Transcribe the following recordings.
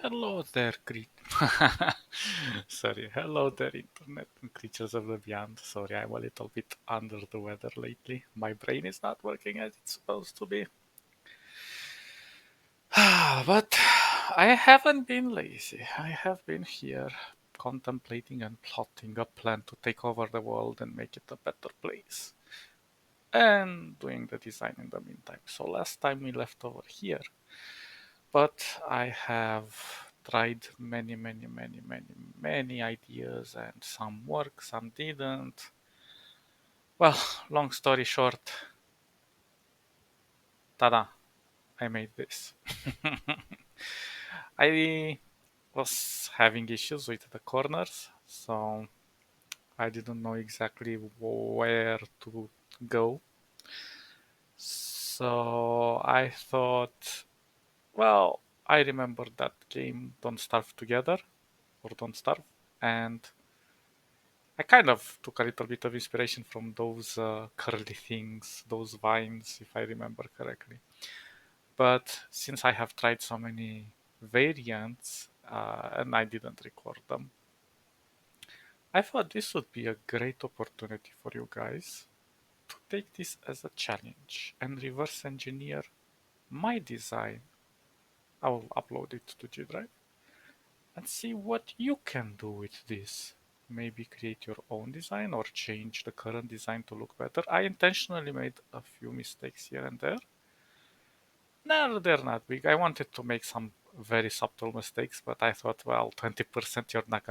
Hello there, Sorry, hello there, internet and creatures of the beyond. Sorry, I'm a little bit under the weather lately. My brain is not working as it's supposed to be. But I haven't been lazy. I have been here contemplating and plotting a plan to take over the world and make it a better place. And doing the design in the meantime. So last time we left over here, but I have tried many ideas, and some work, some didn't. Well, long story short, tada, I made this. I was having issues with the corners, so I didn't know exactly where to go. So I thought, well, I remember that game Don't Starve Together or Don't Starve, and I kind of took a little bit of inspiration from those curly things, those vines, if I remember correctly. But since I have tried so many variants and I didn't record them, I thought this would be a great opportunity for you guys to take this as a challenge and reverse engineer my design. I will upload it to G Drive and see what you can do with this. Maybe create your own design or change the current design to look better. I intentionally made a few mistakes here and there. No, they're not big. I wanted to make some very subtle mistakes, but I thought, well, 20% you're not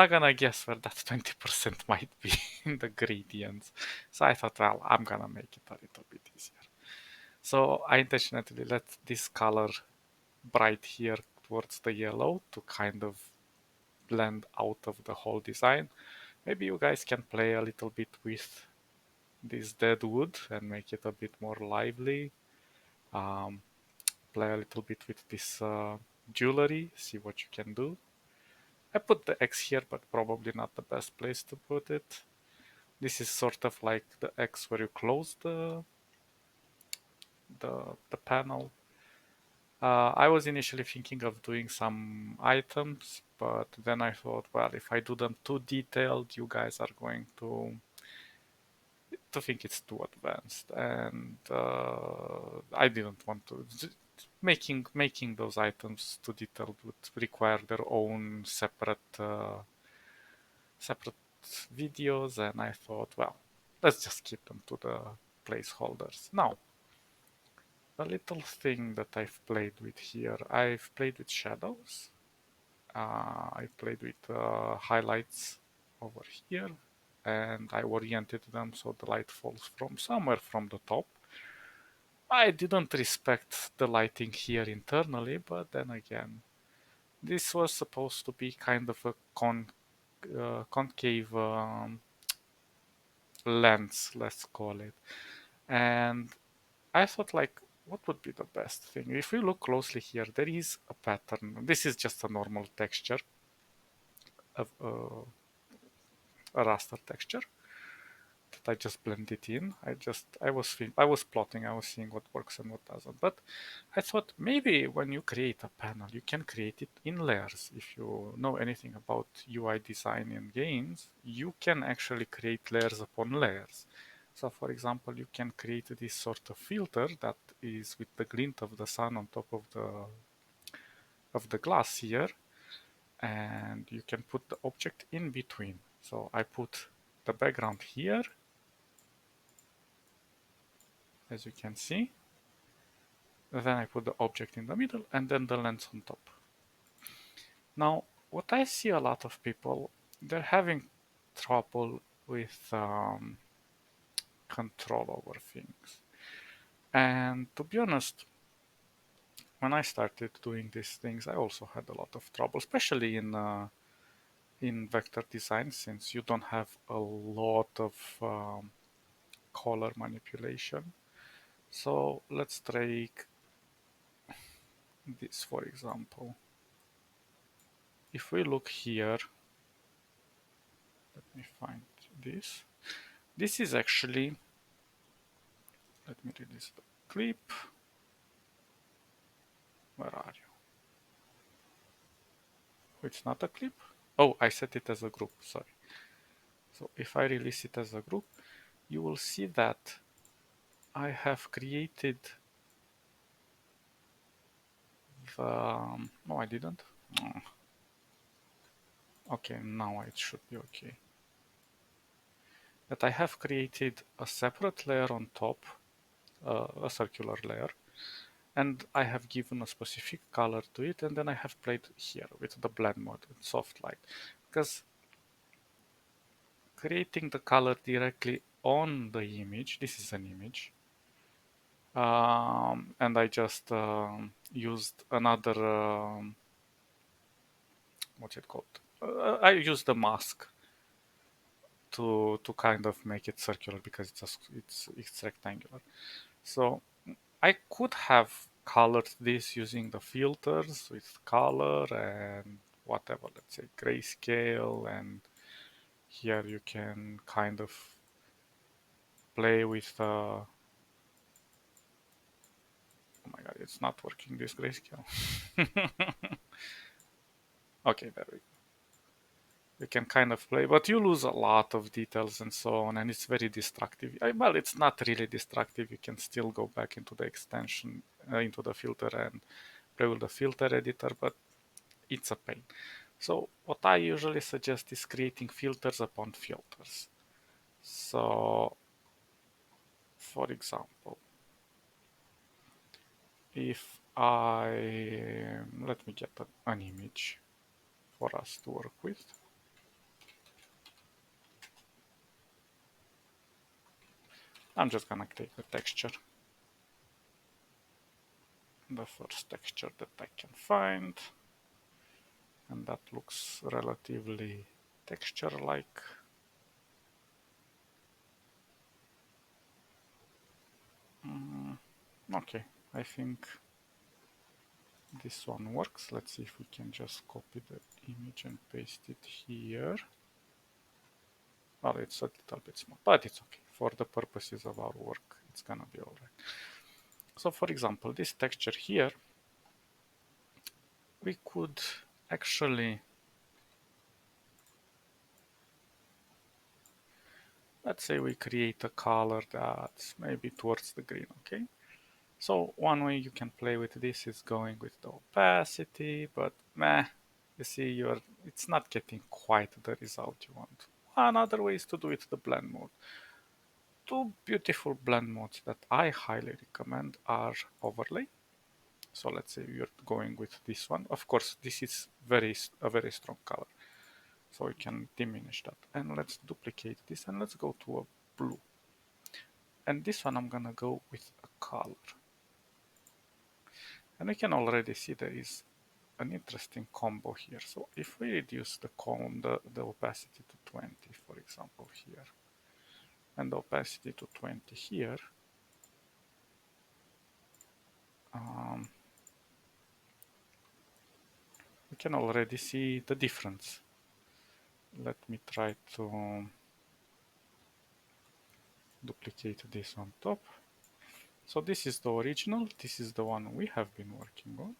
gonna guess where that 20% might be in the gradients. So I thought, well, I'm gonna make it a little bit easier. So I intentionally let this color bright here towards the yellow to kind of blend out of the whole design. Maybe you guys can play a little bit with this dead wood and make it a bit more lively. Um, Play a little bit with this jewelry, see what you can do. I put the X here, but probably not the best place to put it. This is sort of like the X where you close the panel. I was initially thinking of doing some items, but then I thought, well, if I do them too detailed, you guys are going to think it's too advanced, and I didn't want to. Making those items too detailed would require their own separate videos, and I thought, well, let's just keep them to the placeholders. Now, a little thing that I've played with here, I've played with shadows. I played with highlights over here, and I oriented them so the light falls from somewhere from the top. I didn't respect the lighting here internally, but then again, this was supposed to be kind of a concave lens, let's call it. And I thought, like, what would be the best thing? If we look closely here, there is a pattern. This is just a normal texture, of a raster texture that I just blended in. I was plotting, I was seeing what works and what doesn't. But I thought maybe when you create a panel, you can create it in layers. If you know anything about UI design in games, you can actually create layers upon layers. So for example, you can create this sort of filter that is with the glint of the sun on top of the glass here, and you can put the object in between. So I put the background here, as you can see. Then I put the object in the middle and then the lens on top. Now, what I see a lot of people, they're having trouble with control over things. And to be honest, when I started doing these things, I also had a lot of trouble, especially in vector design, since you don't have a lot of color manipulation. So let's take this for example. If we look here, let me find this. This is actually, let me release the clip. Where are you? It's not a clip. Oh, I set it as a group, sorry. So if I release it as a group, you will see that I have created the... no, I didn't. Oh. Okay, now it should be okay. That I have created a separate layer on top, a circular layer, and I have given a specific color to it, and then I have played here with the blend mode and soft light, because creating the color directly on the image, this is an image, and I just used another, what's it called? I used the mask to kind of make it circular because it's rectangular. So I could have colored this using the filters with color and whatever, let's say grayscale, and here you can kind of play with oh my god, it's not working, this grayscale. Okay, there we go. You can kind of play, but you lose a lot of details and so on, and it's very destructive. Well, it's not really destructive. You can still go back into the extension, into the filter, and play with the filter editor, but it's a pain. So what I usually suggest is creating filters upon filters. So, for example, if let me get an image for us to work with. I'm just gonna take the texture, the first texture that I can find, and that looks relatively texture-like. Okay, I think this one works. Let's see if we can just copy the image and paste it here. Well, it's a little bit small, but it's okay. For the purposes of our work, it's gonna be alright. So for example, this texture here, we could actually, let's say we create a color that's maybe towards the green, okay? So one way you can play with this is going with the opacity, but meh, you see, it's not getting quite the result you want. Another way is to do it the blend mode. Two beautiful blend modes that I highly recommend are overlay. So let's say you're going with this one. Of course, this is a very strong color, so we can diminish that. And let's duplicate this and let's go to a blue. And this one I'm gonna go with a color. And we can already see there is an interesting combo here. So if we reduce the opacity to 20, for example, here, and the opacity to 20 here, we can already see the difference. Let me try to duplicate this on top. So this is the original, this is the one we have been working on.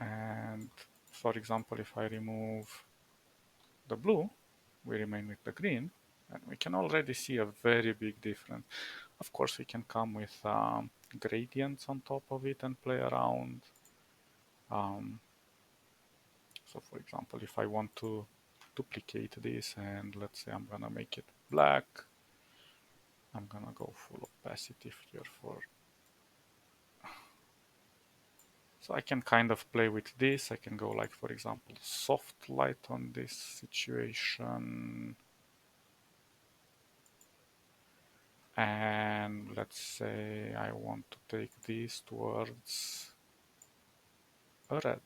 And for example, if I remove the blue, we remain with the green, and we can already see a very big difference. Of course, we can come with gradients on top of it and play around. So for example, if I want to duplicate this and let's say I'm gonna make it black, I'm gonna go full opacity here for... So I can kind of play with this. I can go like, for example, soft light on this situation. And let's say I want to take this towards a red.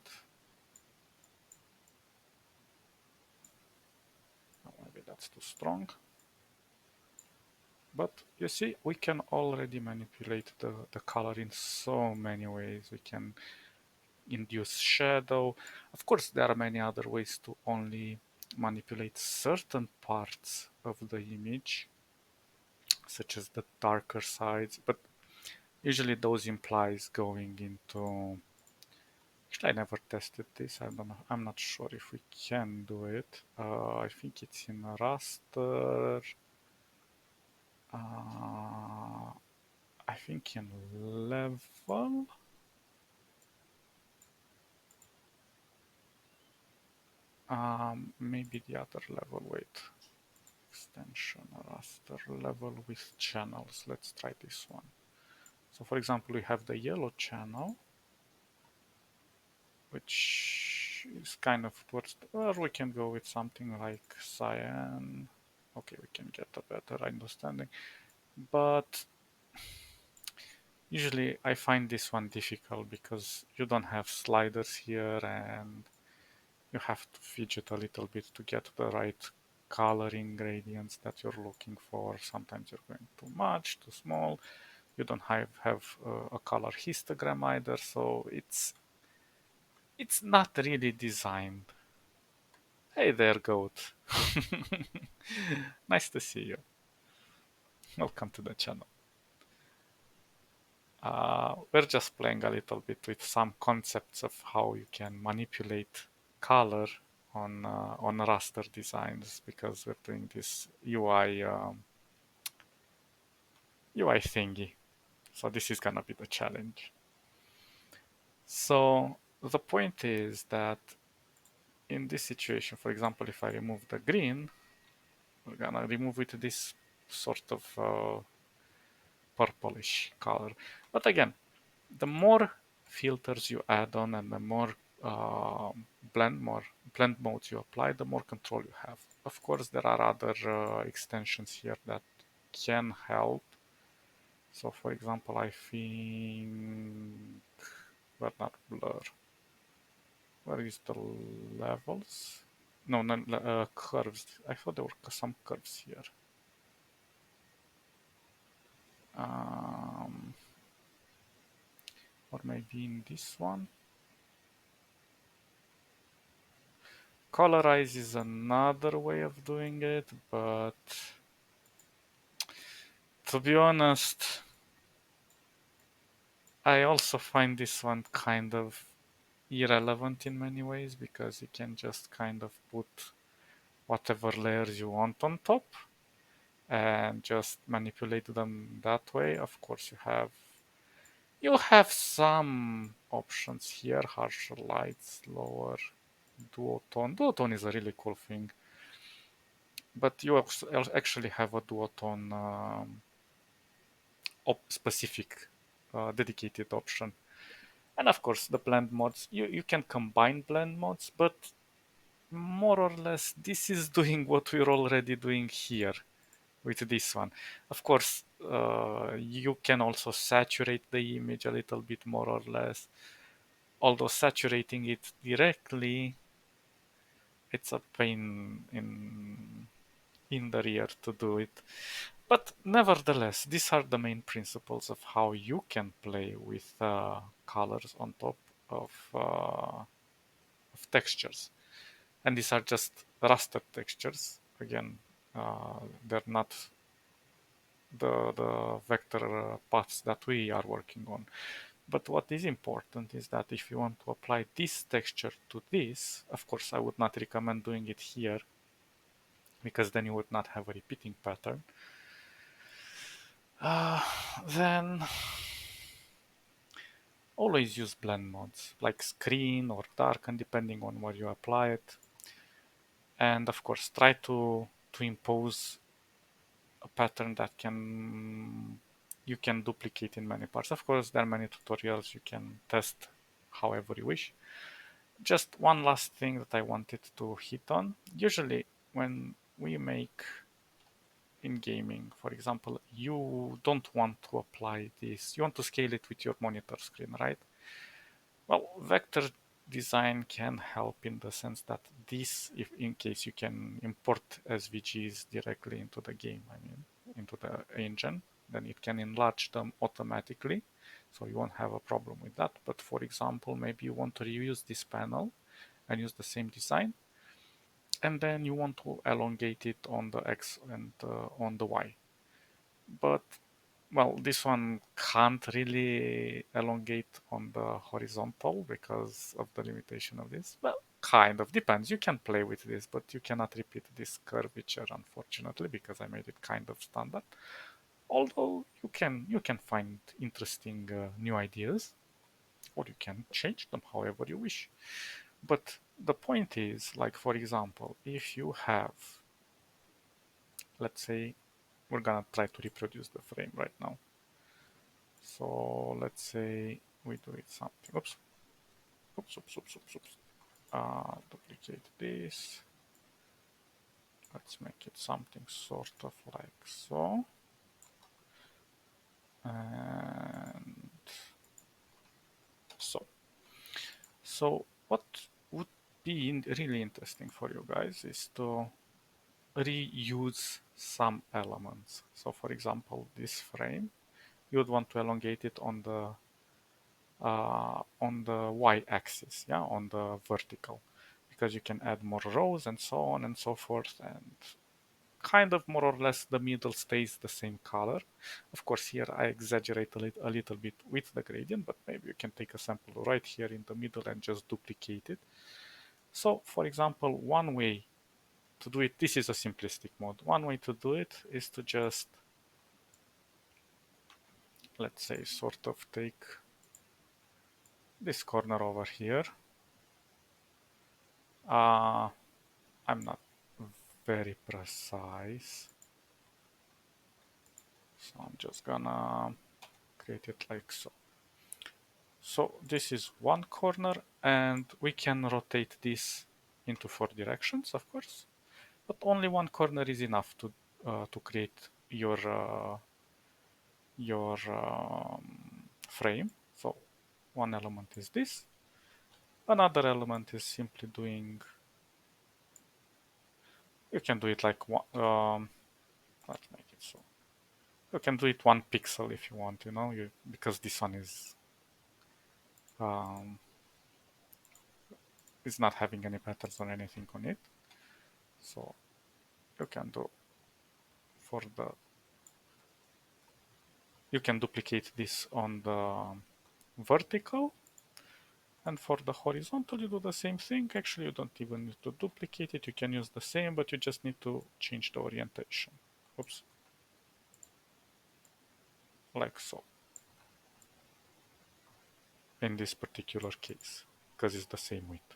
Oh, maybe that's too strong. But you see, we can already manipulate the color in so many ways. We can induce shadow. Of course, there are many other ways to only manipulate certain parts of the image, such as the darker sides, but usually those implies going into Actually, I never tested this. I don't know. I'm not sure if we can do it. I think it's in raster. I think in level. Maybe the other level. Wait. Extension raster level with channels. Let's try this one. So for example, we have the yellow channel, which is kind of towards, or we can go with something like cyan. Okay, we can get a better understanding. But usually I find this one difficult because you don't have sliders here and you have to fidget a little bit to get the right coloring gradients that you're looking for. Sometimes you're going too much, too small. You don't have a color histogram either, so it's not really designed. Hey there, goat. Nice to see you. Welcome to the channel. We're just playing a little bit with some concepts of how you can manipulate color on raster designs because we're doing this UI thingy. So this is gonna be the challenge. So the point is that in this situation, for example, if I remove the green, we're gonna remove it this sort of purplish color. But again, the more filters you add on and the more blend modes you apply, the more control you have. Of course, there are other extensions here that can help. So, for example, I think, but not blur. Where is the levels? No, curves. I thought there were some curves here. Um, or maybe in this one. Colorize is another way of doing it, but to be honest, I also find this one kind of irrelevant in many ways because you can just kind of put whatever layers you want on top and just manipulate them that way. Of course, you have some options here: harsher lights, lower duotone. Duotone is a really cool thing, but you actually have a duotone specific dedicated option. And of course, the blend mods, you can combine blend mods, but more or less, this is doing what we're already doing here with this one. Of course, you can also saturate the image a little bit more or less, although saturating it directly, it's a pain in the rear to do it. But nevertheless, these are the main principles of how you can play with colors on top of textures. And these are just raster textures. Again, they're not the vector paths that we are working on. But what is important is that if you want to apply this texture to this, of course, I would not recommend doing it here because then you would not have a repeating pattern. Then always use blend modes like screen or darken depending on where you apply it. And of course, try to impose a pattern that you can duplicate in many parts. Of course, there are many tutorials you can test however you wish. Just one last thing that I wanted to hit on. Usually, when we make in gaming, for example, you don't want to apply this. You want to scale it with your monitor screen, right? Well, vector design can help in the sense that this, if in case you can import SVGs directly into the game, I mean, into the engine, then it can enlarge them automatically. So you won't have a problem with that. But for example, maybe you want to reuse this panel and use the same design, and then you want to elongate it on the X and on the Y. But Well, this one can't really elongate on the horizontal because of the limitation of this. Well, kind of depends. You can play with this, but you cannot repeat this curvature, unfortunately, because I made it kind of standard. Although you can find interesting new ideas, or you can change them however you wish. But the point is, like for example, if you have, let's say, we're gonna try to reproduce the frame right now. So let's say we do it something. Oops, oops, oops, oops, oops, oops. Duplicate this. Let's make it something sort of like so. And so. So what would be really interesting for you guys is to reuse some elements. So for example, this frame, you would want to elongate it on the y-axis, yeah, on the vertical, because you can add more rows and so on and so forth, and kind of more or less the middle stays the same color. Of course, here I exaggerate a little bit with the gradient, but maybe you can take a sample right here in the middle and just duplicate it. So, for example, one way to do it, this is a simplistic mode. One way to do it is to just, let's say, sort of take this corner over here. I'm not very precise, so I'm just gonna create it like so. So this is one corner, and we can rotate this into 4 directions, of course, but only one corner is enough to create your frame. So one element is this. Another element is simply doing. You can do it like one. Let's make it so. You can do it 1 pixel if you want. Because this one um, is not having any patterns or anything on it. So you can do for the. You can duplicate this on the vertical, and for the horizontal you do the same thing. Actually, you don't even need to duplicate it. You can use the same, but you just need to change the orientation. Oops. Like so. In this particular case, because it's the same width.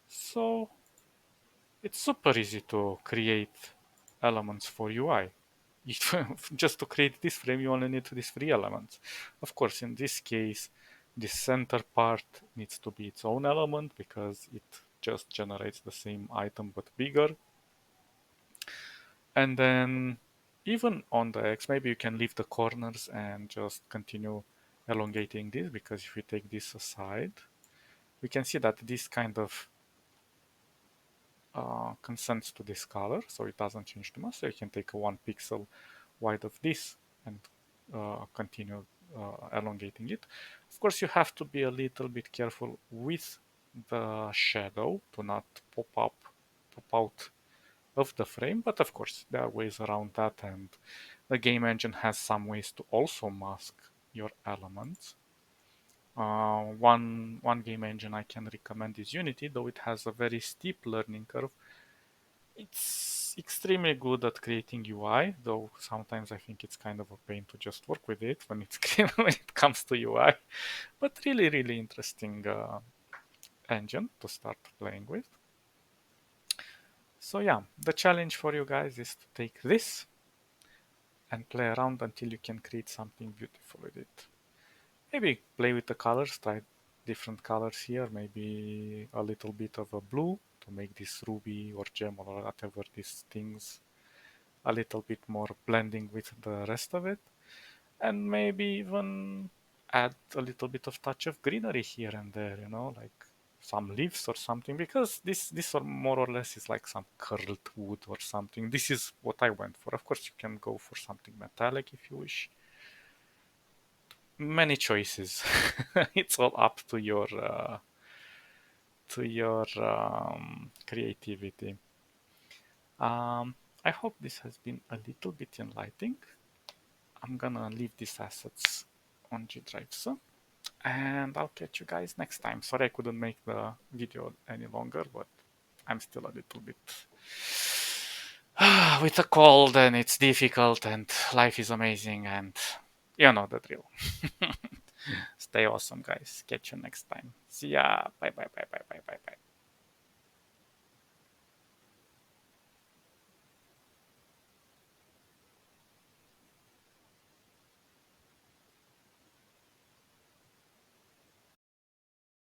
So it's super easy to create elements for UI. Just to create this frame, you only need these 3 elements. Of course, in this case, the center part needs to be its own element because it just generates the same item but bigger. And then even on the X, maybe you can leave the corners and just continue elongating this, because if we take this aside, we can see that this kind of consents to this color, so it doesn't change too much. So you can take a 1 pixel wide of this and continue elongating it. Of course, you have to be a little bit careful with the shadow to not pop out of the frame, but of course there are ways around that, and the game engine has some ways to also mask your elements. One game engine I can recommend is Unity, though it has a very steep learning curve. It's extremely good at creating UI, though sometimes I think it's kind of a pain to just work with it when when it comes to UI. But really, really interesting engine to start playing with. So yeah, the challenge for you guys is to take this and play around until you can create something beautiful with it. Maybe play with the colors, try different colors here, maybe a little bit of a blue to make this ruby or gem or whatever these things a little bit more blending with the rest of it. And maybe even add a little bit of touch of greenery here and there, like some leaves or something, because this or more or less is like some curled wood or something. This is what I went for. Of course, you can go for something metallic if you wish. Many choices. It's all up to your creativity. Um, I hope this has been a little bit enlightening. I'm gonna leave these assets on G drives. And I'll catch you guys next time. Sorry I couldn't make the video any longer, but I'm still a little bit with a cold and it's difficult and life is amazing and you know the drill. Stay awesome, guys. Catch you next time. See ya. Bye, bye, bye, bye, bye, bye, bye.